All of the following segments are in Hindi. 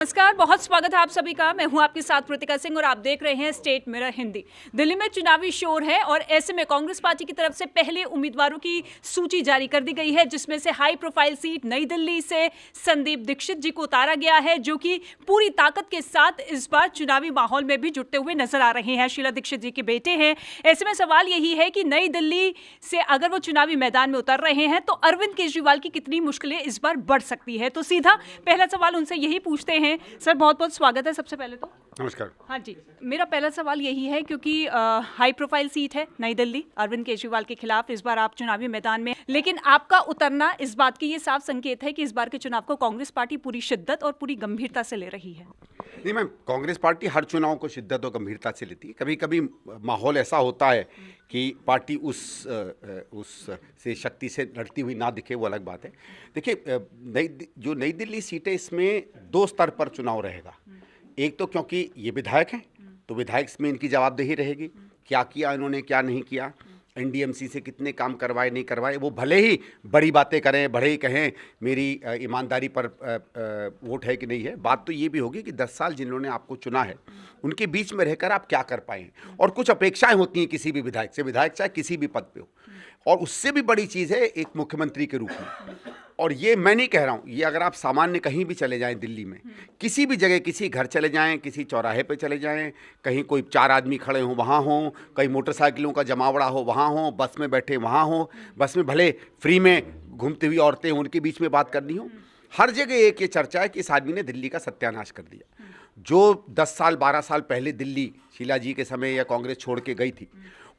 नमस्कार, बहुत स्वागत है आप सभी का। मैं हूं आपके साथ प्रतिका सिंह और आप देख रहे हैं स्टेट मिरर हिंदी। दिल्ली में चुनावी शोर है और ऐसे में कांग्रेस पार्टी की तरफ से पहले उम्मीदवारों की सूची जारी कर दी गई है, जिसमें से हाई प्रोफाइल सीट नई दिल्ली से संदीप दीक्षित जी को उतारा गया है, जो कि पूरी ताकत के साथ इस बार चुनावी माहौल में भी जुटते हुए नजर आ रहे हैं। शीला दीक्षित जी के बेटे हैं। ऐसे में सवाल यही है कि नई दिल्ली से अगर वो चुनावी मैदान में उतर रहे हैं तो अरविंद केजरीवाल की कितनी मुश्किलें इस बार बढ़ सकती है। तो सीधा पहला सवाल उनसे यही पूछते हैं। सर, बहुत बहुत स्वागत है सबसे पहले तो। नमस्कार। हाँ जी, मेरा पहला सवाल यही है क्योंकि हाई प्रोफाइल सीट है नई दिल्ली, अरविंद केजरीवाल के खिलाफ इस बार आप चुनावी मैदान में, लेकिन आपका उतरना इस बात की ये साफ संकेत है कि इस बार के चुनाव को कांग्रेस पार्टी पूरी शिद्दत और पूरी गंभीरता से ले रही है। नहीं मैम, कांग्रेस पार्टी हर चुनाव को शिद्दत और गंभीरता से लेती है। कभी कभी माहौल ऐसा होता है कि पार्टी उस से शक्ति से लड़ती हुई ना दिखे, वो अलग बात है। देखिए, जो नई दिल्ली सीट है, इसमें दो स्तर पर चुनाव रहेगा। एक तो क्योंकि ये विधायक हैं, तो विधायक में इनकी जवाबदेही रहेगी, क्या किया इन्होंने, क्या नहीं किया, एनडीएमसी से कितने काम करवाए नहीं करवाए। वो भले ही बड़ी बातें करें, भले ही कहें मेरी ईमानदारी पर वोट है कि नहीं है, बात तो ये भी होगी कि 10 साल जिन्होंने आपको चुना है उनके बीच में रहकर आप क्या कर पाए हैं। और कुछ अपेक्षाएं होती हैं किसी भी विधायक से, विधायक चाहे किसी भी पद पे हो। और उससे भी बड़ी चीज़ है एक मुख्यमंत्री के रूप में। और ये मैं नहीं कह रहा हूँ, ये अगर आप सामान्य कहीं भी चले जाएं दिल्ली में, किसी भी जगह, किसी घर चले जाएं, किसी चौराहे पे चले जाएं, कहीं कोई 4 आदमी खड़े हों वहाँ हों, कहीं मोटरसाइकिलों का जमावड़ा हो वहाँ हो, बस में बैठे वहाँ हो, बस में भले फ्री में घूमती हुई औरतें हों, उनके बीच में बात करनी हो, हर जगह एक ये चर्चा है कि इस आदमी ने दिल्ली का सत्यानाश कर दिया। जो 10 साल 12 साल पहले दिल्ली शीला जी के समय या कांग्रेस छोड़ के गई थी,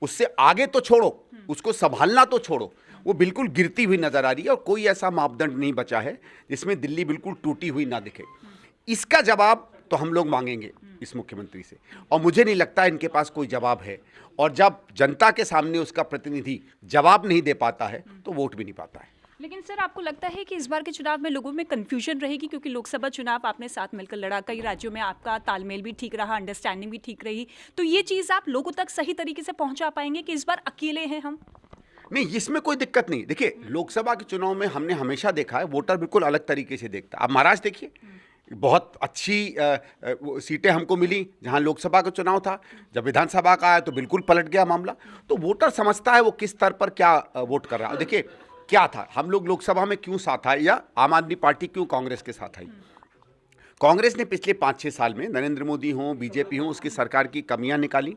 उससे आगे तो छोड़ो, उसको संभालना तो छोड़ो, वो बिल्कुल गिरती हुई नजर आ रही है। और कोई ऐसा मापदंड नहीं बचा है जिसमें दिल्ली बिल्कुल टूटी हुई ना दिखे। इसका जवाब तो हम लोग मांगेंगे इस मुख्यमंत्री से, और मुझे नहीं लगता इनके पास कोई जवाब है। और जब जनता के सामने उसका प्रतिनिधि जवाब नहीं दे पाता है तो वोट भी नहीं पाता है। लेकिन सर, आपको लगता है कि इस बार के चुनाव में लोगों में कंफ्यूजन रहेगी, क्योंकि लोकसभा चुनाव आपने साथ मिलकर लड़ा, कई राज्यों में आपका तालमेल भी ठीक रहा, अंडरस्टैंडिंग भी ठीक रही, तो ये चीज़ आप लोगों तक सही तरीके से पहुंचा पाएंगे कि इस बार अकेले हैं हम? नहीं, इसमें कोई दिक्कत नहीं। देखिए, लोकसभा के चुनाव में हमने हमेशा देखा है वोटर बिल्कुल अलग तरीके से देखता है। अब महाराष्ट्र देखिए, बहुत अच्छी सीटें हमको मिली जहां लोकसभा का चुनाव था। जब विधानसभा का आया तो बिल्कुल पलट गया मामला। तो वोटर समझता है वो किस स्तर पर क्या वोट कर रहा है। देखिए, क्या था, हम लोग लोकसभा में क्यों साथ आए, या आम आदमी पार्टी क्यों कांग्रेस के साथ आई। कांग्रेस ने पिछले 5-6 साल में नरेंद्र मोदी हों, बीजेपी हों, उसकी सरकार की कमियां निकाली।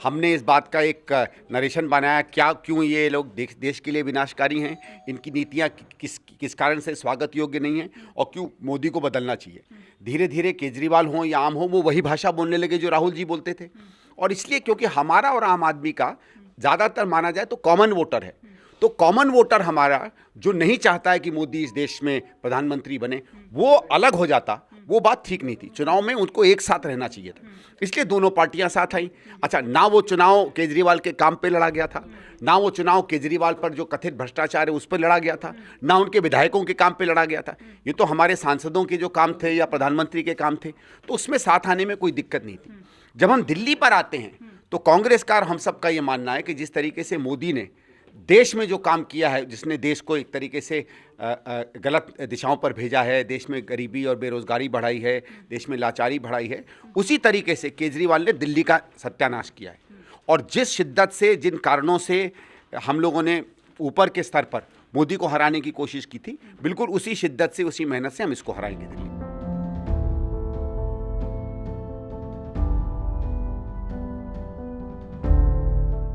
हमने इस बात का एक नरेशन बनाया, क्यों ये लोग देश के लिए विनाशकारी हैं, इनकी नीतियां किस कारण से स्वागत योग्य नहीं हैं, और क्यों मोदी को बदलना चाहिए। धीरे धीरे केजरीवाल हों या आम हो, वो वही भाषा बोलने लगे जो राहुल जी बोलते थे। और इसलिए क्योंकि हमारा और आम आदमी का ज़्यादातर माना जाए तो कॉमन वोटर है, तो कॉमन वोटर हमारा जो नहीं चाहता है कि मोदी इस देश में प्रधानमंत्री बने, वो अलग हो जाता, वो बात ठीक नहीं थी। चुनाव में उनको एक साथ रहना चाहिए था, इसलिए दोनों पार्टियां साथ आई। अच्छा, ना वो चुनाव केजरीवाल के काम पे लड़ा गया था, ना वो चुनाव केजरीवाल पर जो कथित भ्रष्टाचार है उस पर लड़ा गया था, ना उनके विधायकों के काम पे लड़ा गया था। ये तो हमारे सांसदों के जो काम थे या प्रधानमंत्री के काम थे, तो उसमें साथ आने में कोई दिक्कत नहीं थी। जब हम दिल्ली पर आते हैं तो कांग्रेस का और हम सबका ये मानना है कि जिस तरीके से मोदी ने देश में जो काम किया है, जिसने देश को एक तरीके से गलत दिशाओं पर भेजा है, देश में गरीबी और बेरोजगारी बढ़ाई है, देश में लाचारी बढ़ाई है, उसी तरीके से केजरीवाल ने दिल्ली का सत्यानाश किया है। और जिस शिद्दत से, जिन कारणों से हम लोगों ने ऊपर के स्तर पर मोदी को हराने की कोशिश की थी, बिल्कुल उसी शिद्दत से, उसी मेहनत से हम इसको हराएंगे दिल्ली।